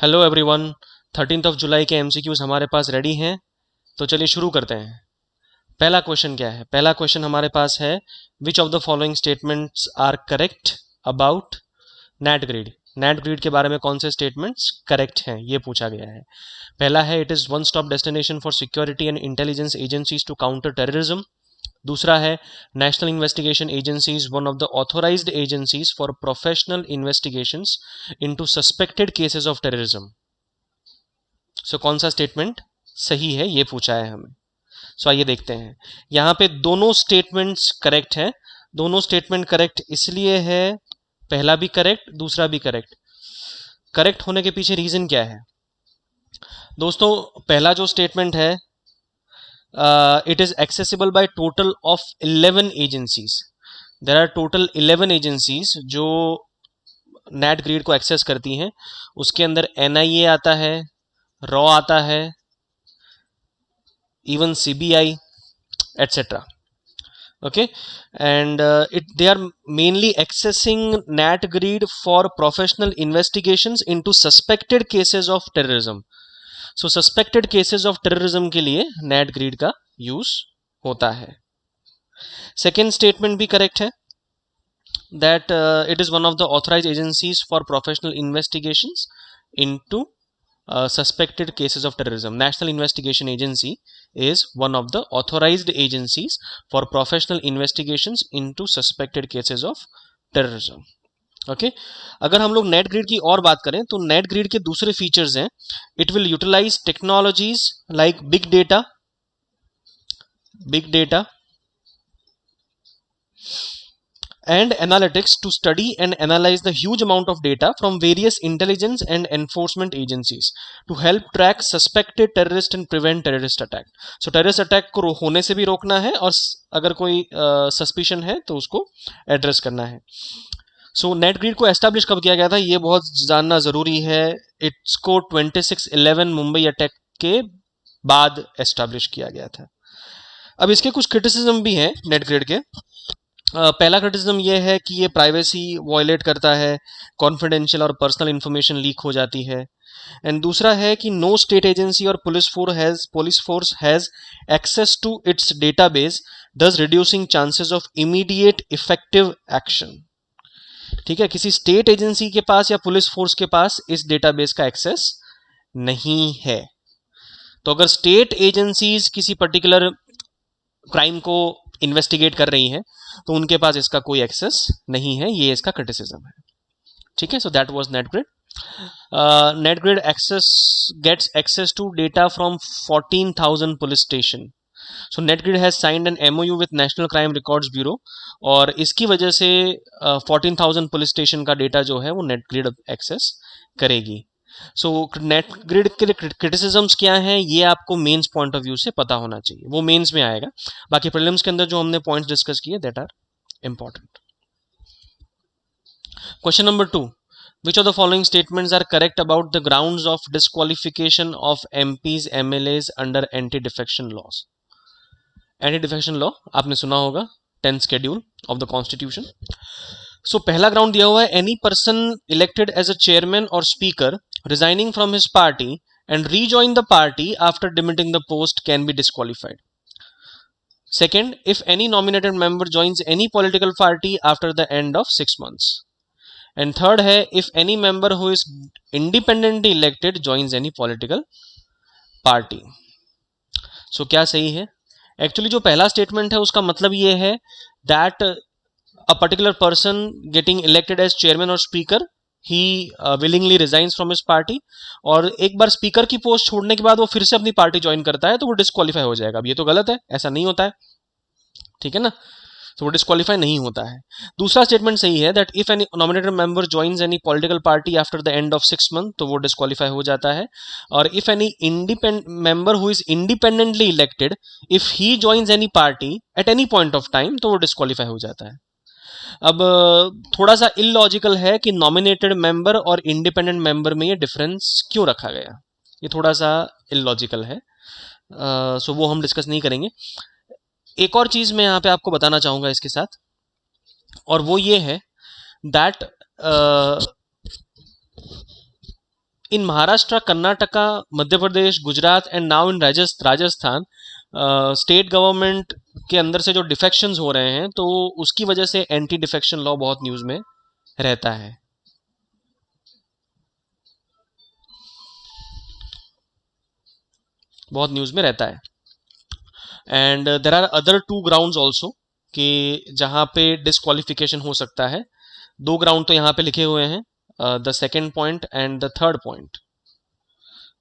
Hello everyone. 13 जुलाई के MCQs हमारे पास ready हैं, तो चलिए शुरू करते हैं। पहला क्वेश्चन क्या है? पहला क्वेश्चन हमारे पास है, which of the following statements are correct about NATGRID. NATGRID के बारे में कौन से स्टेटमेंट्स करेक्ट हैं, ये पूछा गया है। पहला है, it is one stop destination for security and intelligence agencies to counter terrorism. दूसरा है, national investigation agency is one of the authorised agencies for professional investigations into suspected cases of terrorism. So कौन सा statement सही है, ये पूछा है हमें। सो आइए देखते हैं। यहाँ पे दोनों स्टेटमेंट्स करेक्ट हैं। दोनों स्टेटमेंट करेक्ट इसलिए है, पहला भी करेक्ट दूसरा भी करेक्ट। करेक्ट होने के पीछे रीजन क्या है दोस्तों? पहला जो स्टेटमेंट है, it is accessible by total of 11 agencies. There are total 11 agencies जो नेट ग्रिड को एक्सेस करती हैं। उसके अंदर एनआईए आता है, रॉ आता है, even CBI, etc. Okay, and they are mainly accessing NatGrid for professional investigations into suspected cases of terrorism. So suspected cases of terrorism के लिए NatGrid का use होता है। Second statement भी correct है, that it is one of the authorized agencies for professional investigations into suspected cases of terrorism. National Investigation Agency is one of the authorized agencies for professional investigations into suspected cases of terrorism. Okay? अगर हम लोग net grid की और बात करें तो net grid के दूसरे फीचर्स हैं, it will utilize technologies like big data and analytics to study and analyze the huge amount of data from various intelligence and enforcement agencies to help track suspected terrorist and prevent terrorist attack. So terrorist attack को होने से भी रोकना है और अगर कोई suspicion है तो उसको एड्रेस करना है। सो नेट ग्रिड को एस्टैब्लिश कब किया गया था, ये बहुत जानना जरूरी है। इसको 26/11 मुंबई अटैक के बाद एस्टैब्लिश किया गया था। अब इसके कुछ क्रिटिसिज्म भी हैं नेट ग्रिड के। पहला क्रिटिसिज्म ये है कि ये प्राइवेसी वायलेट करता है, कॉन्फिडेंशियल और पर्सनल इंफॉर्मेशन लीक हो जाती है। एंड दूसरा है कि नो स्टेट एजेंसी और police force has access to its database, thus reducing chances of immediate effective action. ठीक है, किसी स्टेट एजेंसी के पास या पुलिस फोर्स के पास इस डेटाबेस का एक्सेस नहीं है। तो अगर स्टेट एजेंसीज किसी पर्टिकुलर क्राइम को इन्वेस्टिगेट कर रही हैं तो उनके पास इसका कोई एक्सेस नहीं है, ये इसका क्रिटिसिज्म है। ठीक है, so that was NATGRID. NATGRID gets access to data from 14,000 police station. So NATGRID has signed an MOU with national crime records bureau, और इसकी वजह से 14,000 पुलिस स्टेशन का डेटा जो है वो नेट ग्रिड एक्सेस करेगी। सो NATGRID के क्रिटिसिज्म्स क्या हैं, ये आपको मेंस पॉइंट ऑफ व्यू से पता होना चाहिए, वो मेंस में आएगा। बाकी प्रीलिम्स के अंदर जो हमने पॉइंट्स डिस्कस किए that are important. Question number 2, which of the following statements are correct about the grounds of disqualification of MPs MLAs under anti-defection laws? Anti-defection law आपने सुना होगा, 10th schedule of the constitution. So पहला ground दिया हुआ है, any person elected as a chairman और speaker resigning from his party and rejoin the party after demitting the post can be disqualified. Second, if any nominated member joins any political party after the end of 6 months. And third है, if any member who is independently elected joins any political party. So क्या सही है? Actually जो पहला statement है उसका मतलब ये है that a particular person getting elected as chairman or speaker he willingly resigns from his party, और एक बार स्पीकर की पोस्ट छोड़ने के बाद वो फिर से अपनी पार्टी ज्वाइन करता है तो वो डिस्क्वालीफाई हो जाएगा। अब ये तो गलत है, ऐसा नहीं होता है, ठीक है ना, तो वो डिस्क्वालीफाई नहीं होता है। दूसरा स्टेटमेंट सही है, that if any nominated member joins any political party after the end of 6 month तो वो डिस्क्वालीफाई हो जाता है। और if any member who is independently elected if he joins any party at any point of time तो वो disqualify हो जाता है। अब थोड़ा सा इलॉजिकल है कि नॉमिनेटेड मेंबर और इंडिपेंडेंट मेंबर में ये डिफरेंस क्यों रखा गया, ये थोड़ा सा इलॉजिकल है। सो वो हम डिस्कस नहीं करेंगे। एक और चीज मैं यहाँ पे आपको बताना चाहूंगा इसके साथ, और वो ये है that in Maharashtra, Karnataka, Madhya Pradesh, Gujarat and now in Rajasthan state government के अंदर से जो डिफेक्शंस हो रहे हैं, तो उसकी वजह से एंटी डिफेक्शन लॉ बहुत न्यूज में रहता है. बहुत न्यूज में रहता है. And there are other 2 grounds also कि जहां पे डिस्क्वालिफिकेशन हो सकता है. 2 ग्राउंड तो यहाँ पे लिखे हुए हैं, the second point and the third point.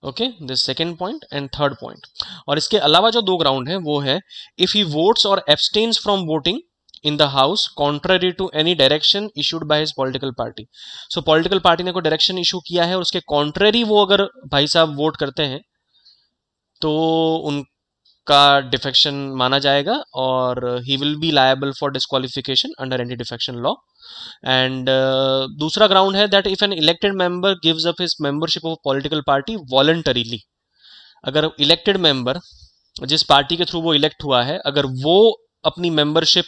Okay, the second point and third point. और इसके अलावा जो 2 ग्राउंड है वो है if he votes or abstains from voting in the house contrary to any direction issued by his political party. So political party ने कोई direction issue किया है और उसके कॉन्ट्ररी वो अगर भाई साहब वोट करते हैं तो उनका डिफेक्शन माना जाएगा और he will be liable for disqualification under anti defection law. And दूसरा ग्राउंड है that if an elected member gives up his membership of political party voluntarily. अगर इलेक्टेड मेंबर, जिस पार्टी के थ्रू वो इलेक्ट हुआ है, अगर वो अपनी मेंबरशिप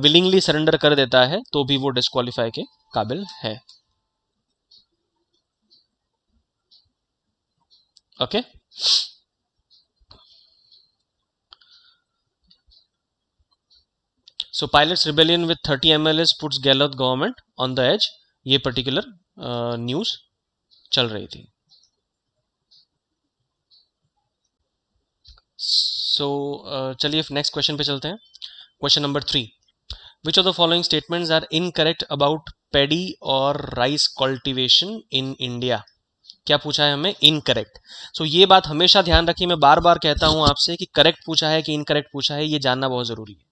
विलिंगली सरेंडर कर देता है तो भी वो डिस्क्वालीफाई के काबिल है. Okay. So pilots rebellion with 30 MLAs puts Gehlot government on the edge. ये पर्टिकुलर न्यूज चल रही थी. सो चलिए नेक्स्ट क्वेश्चन पे चलते हैं. Question number 3. Which of the following statements are incorrect about paddy और राइस कल्टीवेशन इन इंडिया. क्या पूछा है हमें? इनकरेक्ट. सो ये बात हमेशा ध्यान रखिए, मैं बार बार कहता हूं आपसे कि करेक्ट पूछा है कि इनकरेक्ट पूछा है, ये जानना बहुत जरूरी है.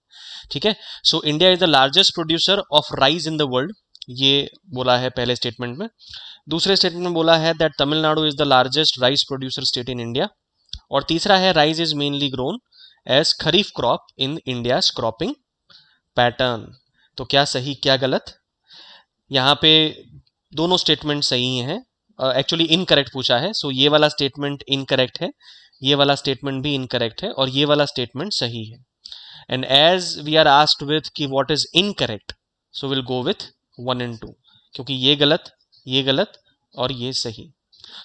ठीक है. सो India is the largest producer of rice in the world, ये बोला है पहले स्टेटमेंट में. दूसरे स्टेटमेंट में बोला है that Tamil Nadu is the largest rice producer state in India. और तीसरा है rice is mainly grown as kharif crop in India cropping pattern. तो क्या सही क्या गलत? यहाँ पे दोनों स्टेटमेंट सही हैं. एक्चुअली इनकरेक्ट पूछा है, सो ये वाला स्टेटमेंट इनकरेक्ट है, ये वाला स्टेटमेंट भी इनकरेक्ट है और ये वाला स्टेटमेंट सही है. And as we are asked with कि what is incorrect, so we'll go with 1 and 2, क्योंकि ये गलत और ये सही.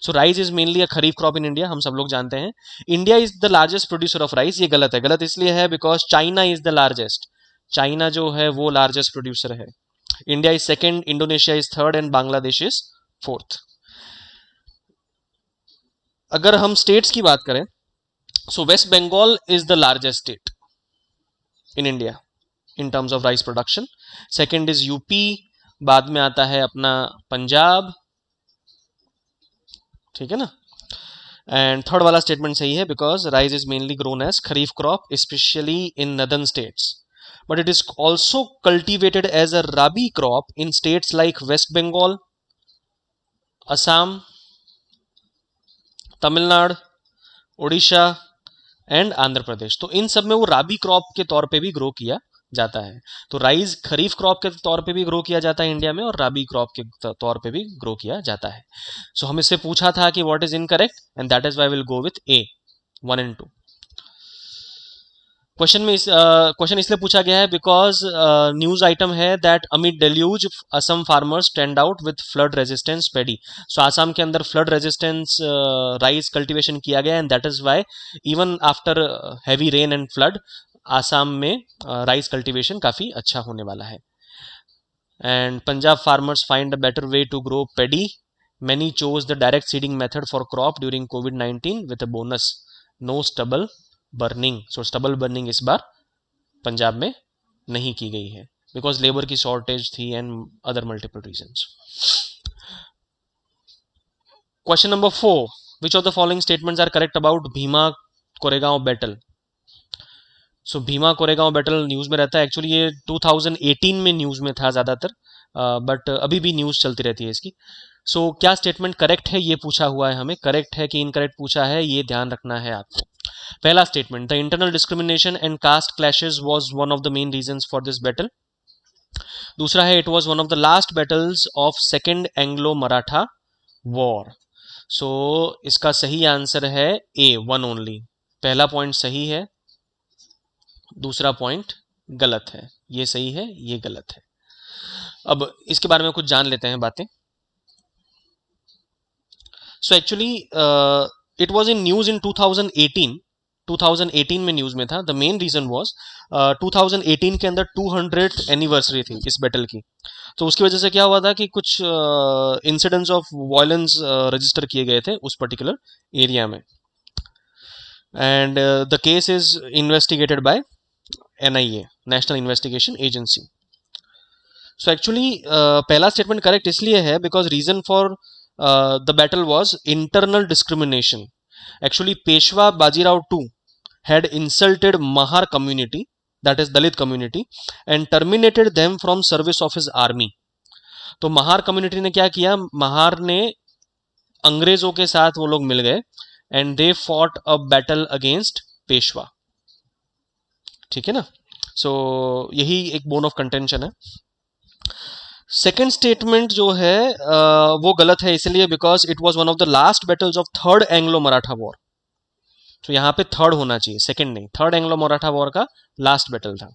So rice is mainly a kharif crop in India, हम सब लोग जानते हैं. India is the largest producer of rice, ये गलत है. गलत इसलिए है because China is the largest. China जो है वो largest producer है. India is second, Indonesia is third and Bangladesh is fourth. अगर हम states की बात करें, so West Bengal is the largest state in India in terms of rice production. Second is UP, बाद में आता है अपना पंजाब, ठीक है ना. एंड थर्ड वाला स्टेटमेंट सही है because rice is mainly grown as kharif crop specially in northern states, but it is also cultivated as a rabi crop in states like West Bengal, Assam, Tamil Nadu, Orissa and Andhra Pradesh. तो इन सब में वो राबी क्रॉप के तौर पे भी ग्रो किया जाता है. तो राइस खरीफ क्रॉप के तौर पे भी ग्रो किया जाता है इंडिया में और राबी क्रॉप के तौर पे भी ग्रो किया जाता है. सो हम इससे पूछा था कि what is incorrect and that is why will go with a 1 and 2. Question में क्वेश्चन इसलिए पूछा गया है बिकॉज न्यूज आइटम है that amid deluge Assam farmers stand out with flood resistance paddy. So Assam के अंदर फ्लड रेजिस्टेंस राइस कल्टीवेशन किया गया and that is why even after heavy rain and flood Assam में राइस कल्टीवेशन काफी अच्छा होने वाला है. And Punjab farmers find a better way to grow paddy. Many chose the direct seeding method for crop during कोविड-19 with a bonus no stubble burning. So stubble burning इस बार पंजाब में नहीं की गई है बिकॉज लेबर की शॉर्टेज थी and other multiple reasons. Question number 4. Which of the following statements are correct about Bhima Koregaon battle. So Bhima Koregaon battle news में रहता है. एक्चुअली ये 2018 में न्यूज में था ज्यादातर, बट अभी भी न्यूज चलती रहती है इसकी. सो क्या स्टेटमेंट करेक्ट है ये पूछा हुआ है हमें. करेक्ट है कि इनकरेक्ट पूछा है ये ध्यान रखना है आपको. पहला statement, the internal discrimination and caste clashes was one of the main reasons for this battle. दूसरा है it was one of the last battles of second Anglo Maratha war. So इसका सही आंसर है ए 1 ओनली. पहला पॉइंट सही है, दूसरा point गलत है. ये सही है, ये गलत है. अब इसके बारे में कुछ जान लेते हैं बातें. So actually it was in news in 2018 में न्यूज में था. द मेन रीजन वाज 2018 के अंदर 200th एनिवर्सरी थी इस बैटल की. तो उसकी वजह से क्या हुआ था कि कुछ इंसिडेंट्स ऑफ वायलेंस रजिस्टर किए गए थे उस पर्टिकुलर एरिया में. And the case is investigated by NIA, national investigation agency. So actually पहला स्टेटमेंट करेक्ट इसलिए है because reason for the battle was internal discrimination. Actually Peshwa Bajirao two had insulted Mahar community, that is Dalit community, and terminated them from service of his army. तो Mahar community ने क्या किया, महार ने अंग्रेजों के साथ वो लोग मिल गए and they fought a battle against Peshwa. ठीक है ना. सो यही एक बोन ऑफ कंटेंशन है. सेकेंड स्टेटमेंट जो है वो गलत है इसलिए because it was one of the last battles of third Anglo Maratha war. तो यहाँ पे थर्ड होना चाहिए, सेकंड नहीं. थर्ड एंग्लो मराठा वॉर का लास्ट बैटल था.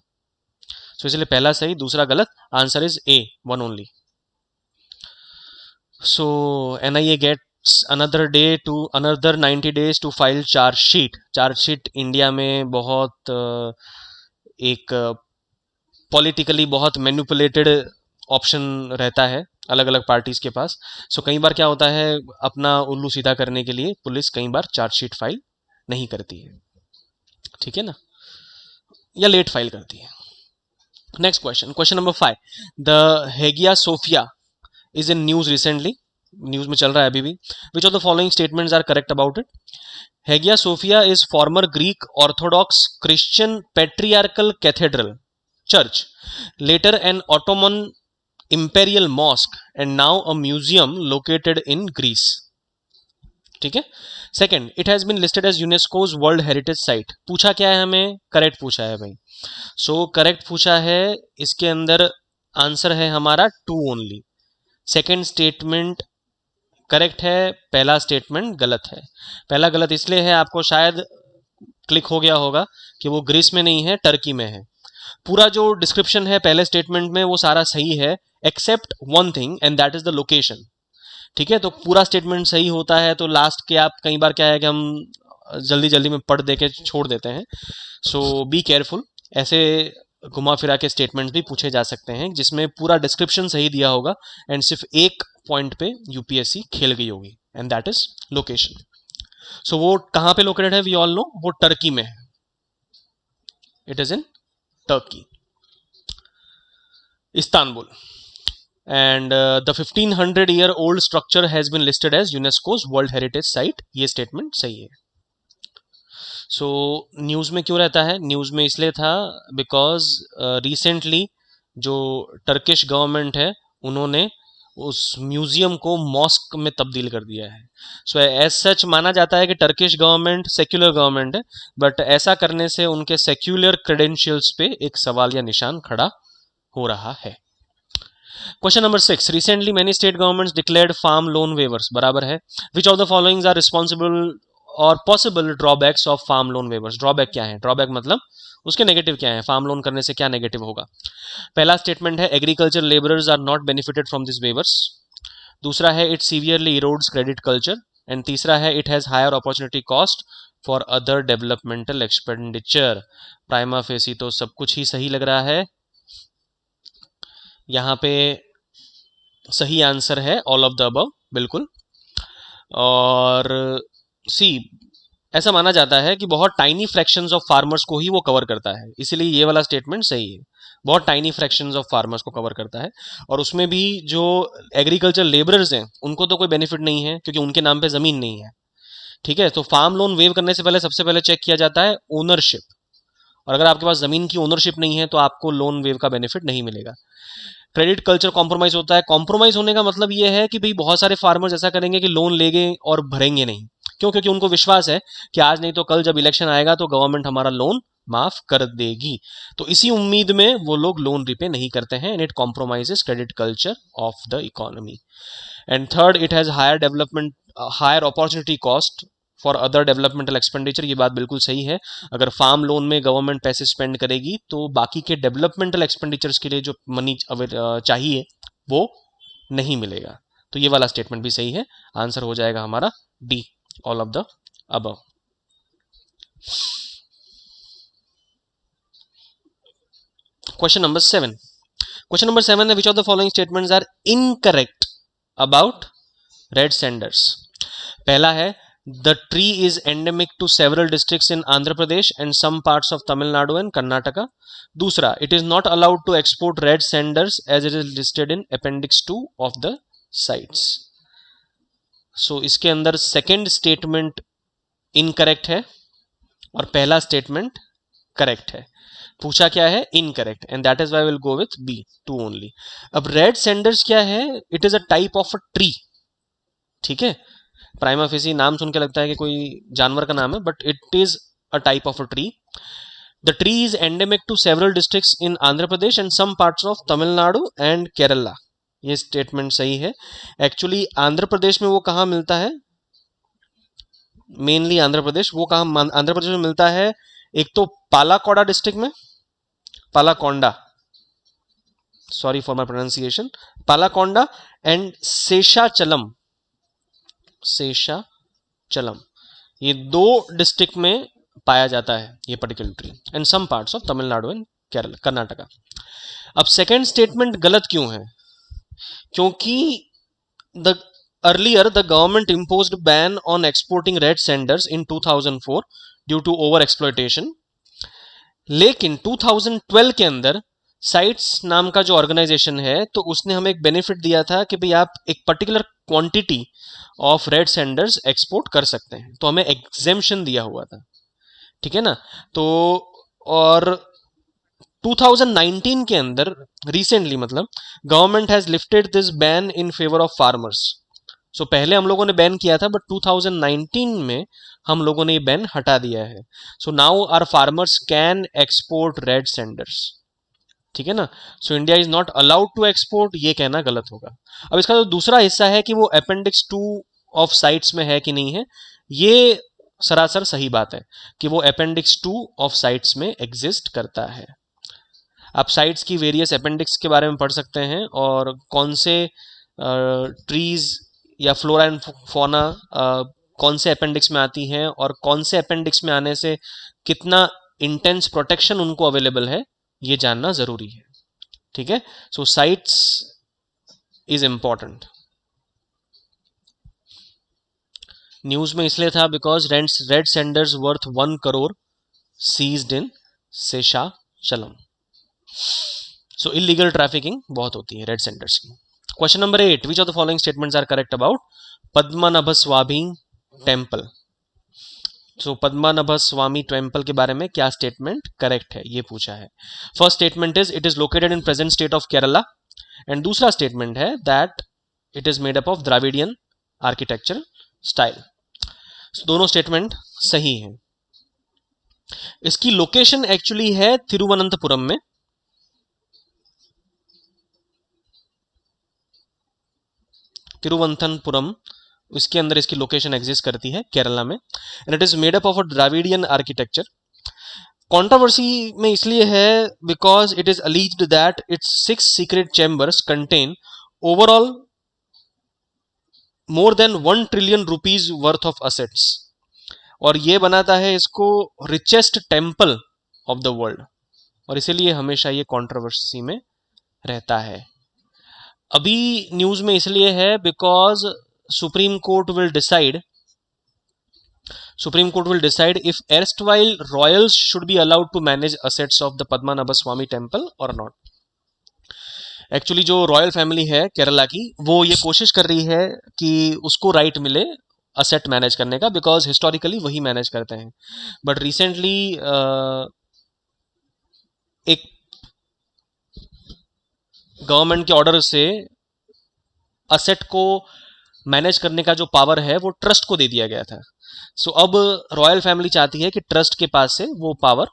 सो इसलिए पहला सही, दूसरा गलत. Answer is a, one only. So NIA gets another 90 days to file chargesheet. Chargesheet India में बहुत एक पॉलिटिकली बहुत मैनिपुलेटेड ऑप्शन रहता है अलग अलग पार्टीज के पास. सो कई बार क्या होता है, अपना उल्लू सीधा करने के लिए पुलिस कई बार चार्जशीट फाइल नहीं करती है. ठीक है ना, या लेट फाइल करती है. Next question, question number 5. The Hagia Sophia is in news recently. News में चल रहा है अभी भी. Which of the following statements are correct about it. Hagia Sophia is former Greek Orthodox Christian patriarchal cathedral church, later an Ottoman imperial mosque and now a museum located in Greece. ठीक है. Second, it has been listed as UNESCO's world heritage site. पूछा क्या है हमें, correct पूछा है भाई. So correct पूछा है, इसके अंदर आंसर है हमारा 2 ओनली. सेकेंड स्टेटमेंट करेक्ट है, पहला स्टेटमेंट गलत है. पहला गलत इसलिए है, आपको शायद क्लिक हो गया होगा कि वो ग्रीस में नहीं है, टर्की में है. पूरा जो डिस्क्रिप्शन है पहले स्टेटमेंट में वो सारा सही है except one thing and that is the location. ठीक है, तो पूरा स्टेटमेंट सही होता है तो लास्ट के आप कई बार क्या है कि हम जल्दी जल्दी में पढ़ दे के छोड़ देते हैं. सो बी केयरफुल. ऐसे घुमा फिरा के स्टेटमेंट्स भी पूछे जा सकते हैं जिसमें पूरा डिस्क्रिप्शन सही दिया होगा एंड सिर्फ एक पॉइंट पे यूपीएससी खेल गई होगी एंड दैट इज लोकेशन. सो वो कहाँ पे लोकेटेड है, वी ऑल नो, वो टर्की में है. It is in Turkey, Istanbul. And the 1500-year-old structure has been listed as UNESCO's World Heritage Site. ये स्टेटमेंट सही है. सो न्यूज़ में क्यों रहता है, न्यूज़ में इसलिए था बिकॉज रिसेंटली जो टर्किश गवर्नमेंट है उन्होंने उस म्यूजियम को मॉस्क में तब्दील कर दिया है. सो एज सच माना जाता है कि टर्किश गवर्नमेंट सेक्युलर गवर्नमेंट है, बट ऐसा करने से उनके सेक्युलर क्रेडेंशियल्स पे एक सवाल या निशान खड़ा हो रहा है. Question number 6. Recently many state governments declared farm loan waivers. बराबर है. Which of the followings are responsible और possible drawbacks of farm loan waivers. Drawback क्या है, ड्रॉबैक मतलब उसके नेगेटिव क्या है, फार्म लोन करने से क्या नेगेटिव होगा. पहला स्टेटमेंट है agriculture labourers are not benefited from this waivers. दूसरा है it severely erodes credit culture. And तीसरा है it has higher opportunity cost for other developmental expenditure. Prima facie तो सब कुछ ही सही लग रहा है. यहाँ पे सही आंसर है ऑल ऑफ द अबव, बिल्कुल. और सी ऐसा माना जाता है कि बहुत टाइनी फ्रैक्शंस ऑफ फार्मर्स को ही वो कवर करता है, इसीलिए ये वाला स्टेटमेंट सही है. बहुत टाइनी फ्रैक्शंस ऑफ फार्मर्स को कवर करता है. और उसमें भी जो एग्रीकल्चर लेबरर्स हैं उनको तो कोई बेनिफिट नहीं है क्योंकि उनके नाम पे ज़मीन नहीं है. ठीक है, तो फार्म लोन वेव करने से पहले सबसे पहले चेक किया जाता है ओनरशिप. और अगर आपके पास ज़मीन की ओनरशिप नहीं है तो आपको लोन वेव का बेनिफिट नहीं मिलेगा. क्रेडिट कल्चर कॉम्प्रोमाइज होता है. कॉम्प्रोमाइज होने का मतलब ये है कि भाई बहुत सारे फार्मर्स ऐसा करेंगे कि लोन लेंगे और भरेंगे नहीं. क्यों, क्योंकि उनको विश्वास है कि आज नहीं तो कल जब इलेक्शन आएगा तो गवर्नमेंट हमारा लोन माफ कर देगी. तो इसी उम्मीद में वो लोग लोन रिपे नहीं करते हैं and it compromises credit culture of the economy. And third, it has higher opportunity cost for other developmental expenditure. ये बात बिल्कुल सही है. अगर फार्म लोन में गवर्नमेंट पैसे स्पेंड करेगी तो बाकी के डेवलपमेंटल एक्सपेंडिचर्स के लिए जो मनी चाहिए वो नहीं मिलेगा. तो ये वाला स्टेटमेंट भी सही है, आंसर हो जाएगा हमारा D, all of the above. Question number 7, question number 7 है, which of the following statements are incorrect about red sanders. पहला है, the tree is endemic to several districts in Andhra Pradesh and some parts of Tamil Nadu and Karnataka. दूसरा, it is not allowed to export red sanders as it is listed in appendix 2 of the CITES. So इसके अंदर second statement incorrect है और पहला statement correct है। पूछा क्या है, incorrect, and that is why will go with B, 2 only. अब रेड सेंडर्स क्या है, it is a type of a tree, ठीक है, प्राइमा फेसी नाम सुन के लगता है कि कोई जानवर का नाम है, but it is a type of a tree. The tree is endemic to several districts in Andhra Pradesh and some parts of Tamil Nadu and Kerala. ये स्टेटमेंट सही है। एक्चुअली आंध्र प्रदेश में वो कहाँ मिलता है, मेनली आंध्र प्रदेश, वो कहाँ आंध्र प्रदेश में मिलता है, एक तो पालाकोडा डिस्ट्रिक्ट में, Palakonda, sorry for my pronunciation, Palakonda and Seshachalam, Seshachalam, ये 2 डिस्ट्रिक्ट में पाया जाता है ये particular tree, and some parts of Tamil Nadu and Kerala, Karnataka. अब सेकेंड स्टेटमेंट गलत क्यों है, क्योंकि the earlier the government imposed ban on exporting red senders in 2004 due to over exploitation, लेकिन 2012 के अंदर साइट्स नाम का जो ऑर्गेनाइजेशन है, तो उसने हमें एक बेनिफिट दिया था कि भाई आप एक particular quantity of red sanders export कर सकते हैं, तो हमें एग्जेम्पशन दिया हुआ था, ठीक है ना। तो और 2019 के अंदर रिसेंटली, मतलब government has lifted this ban in favour of farmers. So पहले हम लोगों ने बैन किया था, बट 2019 में हम लोगों ने ये बैन हटा दिया है। So now our farmers can export red sanders, ठीक है ना। So India is not allowed to export, ये कहना गलत होगा। अब इसका जो दूसरा हिस्सा है कि वो अपेंडिक्स 2 ऑफ साइट्स में है कि नहीं है, ये सरासर सही बात है कि वो अपेंडिक्स 2 ऑफ साइट्स में एग्जिस्ट करता है। आप साइट्स की वेरियस अपेंडिक्स के बारे में पढ़ सकते हैं, और कौन से ट्रीज या फ्लोरा एंड फौना कौन से अपेंडिक्स में आती हैं, और कौन से अपेंडिक्स में आने से कितना इंटेंस प्रोटेक्शन उनको अवेलेबल है, ये जानना जरूरी है, ठीक है। So sites is important. News में इसलिए था because red sanders worth 1 crore seized in Seshachalam. So illegal trafficking बहुत होती है रेड सेंडर्स की। Question number 8, which of the following statements are correct about Padmanabha Swamy temple. So Padmanabha Swamy temple के बारे में क्या स्टेटमेंट करेक्ट है, ये पूछा है। First statement is it is located in present state of Kerala, and दूसरा स्टेटमेंट है that it is made up of Dravidian architecture style. दोनों स्टेटमेंट सही हैं। इसकी लोकेशन एक्चुअली है तिरुवनंतपुरम में, तिरुवनंतपुरम, इसके अंदर इसकी लोकेशन एग्जिस्ट करती है केरला में, and it is made up of a Dravidian architecture. Controversy में इसलिए है because it is alleged that its 6 secret chambers contain overall more than 1 trillion rupees worth of assets, और ये बनाता है इसको richest temple of the world, और इसीलिए हमेशा ये कंट्रोवर्सी में रहता है। अभी न्यूज में इसलिए है because supreme court will decide if erstwhile royals should be allowed to manage assets of the Padmanabha Swami temple or not. Actually जो रॉयल फैमिली है केरला की, वो ये कोशिश कर रही है कि उसको राइट मिले असेट मैनेज करने का, बिकॉज हिस्टोरिकली वही मैनेज करते हैं। बट रिसेंटली एक गवर्नमेंट के ऑर्डर से असेट को मैनेज करने का जो पावर है वो ट्रस्ट को दे दिया गया था। सो अब रॉयल फैमिली चाहती है कि ट्रस्ट के पास से वो पावर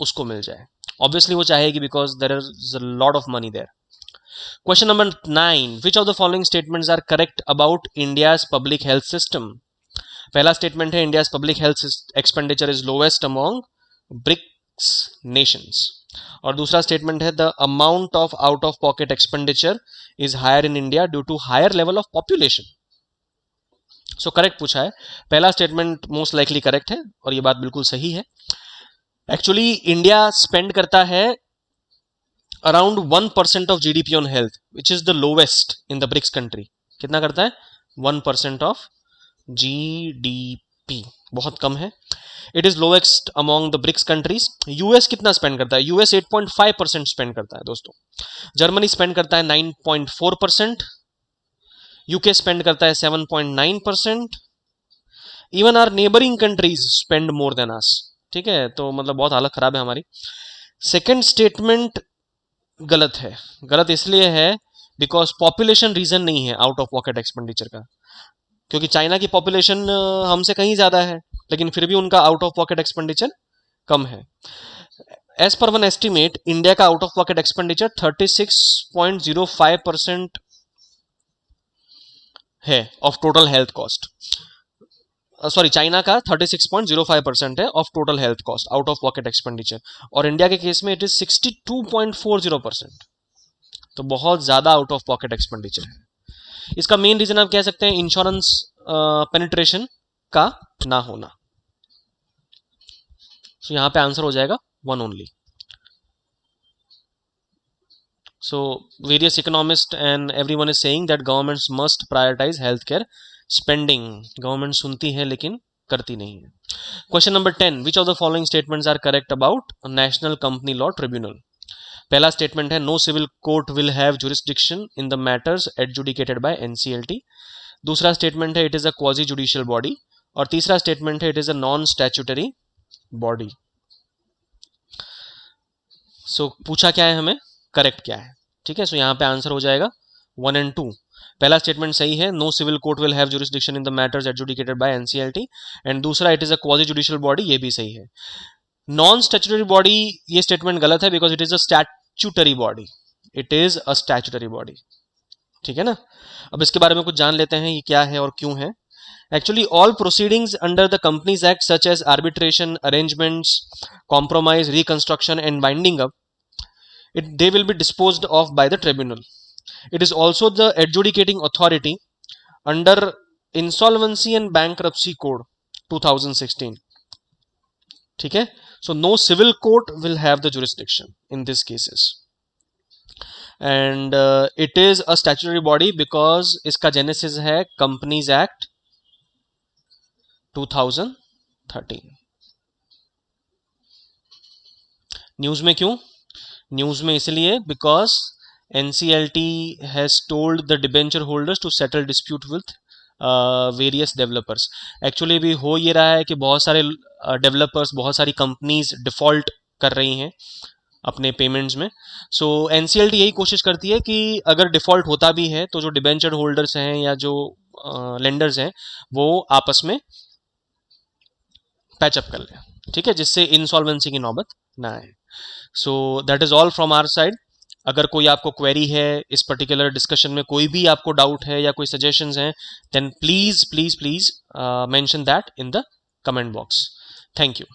उसको मिल जाए। ऑब्वियसली वो चाहेगी because there is a lot of money there. Question number 9, which of the following statements are correct about India's public health system. पहला स्टेटमेंट है India's public health expenditure is lowest among BRICS nations, और दूसरा statement है the amount of out of pocket expenditure is higher in India due to higher level of population. So correct पूछा है, पहला statement most likely correct है और ये बात बिल्कुल सही है. एक्चुअली इंडिया स्पेंड करता है around 1% of GDP on health, which is the lowest in the BRICS country. कितना करता है? 1% ऑफ जीडीपी, बहुत कम है. It is lowest among the BRICS countries. US कितना स्पेंड करता है? यूएस 8.5% स्पेंड करता है दोस्तों. जर्मनी स्पेंड करता है 9.4%. यूके स्पेंड करता है 7.9%. Even our neighbouring countries spend more than us. ठीक है, तो मतलब बहुत हालत खराब है हमारी. सेकेंड स्टेटमेंट गलत है. गलत इसलिए है बिकॉज पॉपुलेशन रीजन नहीं है आउट ऑफ पॉकेट एक्सपेंडिचर का, क्योंकि चाइना की पॉपुलेशन हमसे कहीं ज्यादा है, लेकिन फिर भी उनका आउट ऑफ पॉकेट एक्सपेंडिचर कम है. As per one estimate, India का आउट ऑफ पॉकेट एक्सपेंडिचर 36.05% है of total health cost. Sorry, China का 36.05% है of total health cost out of pocket expenditure, और इंडिया के केस में इट इज 62.40%. तो बहुत ज्यादा आउट ऑफ पॉकेट एक्सपेंडिचर है. इसका मेन रीजन आप कह सकते हैं इंश्योरेंस पेनिट्रेशन का ना होना. तो यहां पे आंसर हो जाएगा 1 only. So various economists and everyone is saying that governments must prioritize healthcare spending. Government सुनती है लेकिन करती नहीं है. Question number 10. Which of the following statements are correct about National Company Law Tribunal? पहला स्टेटमेंट है no civil court will have jurisdiction in the matters adjudicated by NCLT. दूसरा statement है it is a quasi judicial body. और तीसरा statement है it is a non statutory body. So पूछा क्या है हमें, करेक्ट क्या है. ठीक है, सो यहां पे आंसर हो जाएगा 1 and 2. पहला स्टेटमेंट सही है, no civil court will have jurisdiction in the matters adjudicated by NCLT. And दूसरा it is a quasi judicial body, ये भी सही है. नॉन स्टैट्यूटरी बॉडी, ये स्टेटमेंट गलत है because it is a statutory body. It is a statutory body. ठीक है ना. अब इसके बारे में कुछ जान लेते हैं ये क्या है और क्यों है. Actually, all proceedings under the Companies Act, such as arbitration, arrangements, compromise, reconstruction, and winding up, they will be disposed of by the tribunal. It is also the adjudicating authority under Insolvency and Bankruptcy Code 2016. ठीक है, so no civil court will have the jurisdiction in these cases. And it is a statutory body because इसका genesis है Companies Act 2013. News में क्यों? News में इसलिए because NCLT has told the debenture holders to settle dispute with various developers. Actually भी हो ये रहा है कि बहुत सारे डेवलपर्स, बहुत सारी कंपनीज डिफॉल्ट कर रही हैं अपने पेमेंट्स में. सो एनसीएलटी यही कोशिश करती है कि अगर डिफॉल्ट होता भी है तो जो डिबेंचर होल्डर्स हैं या जो लेंडर्स हैं वो आपस में पैचअप कर लें. ठीक है, जिससे इंसॉल्वेंसी की नौबत ना आए. So that is all from our side. अगर कोई आपको क्वेरी है इस पर्टिकुलर डिस्कशन में, कोई भी आपको डाउट है या कोई सजेशंस हैं, then please please please mention that in the comment box. Thank you.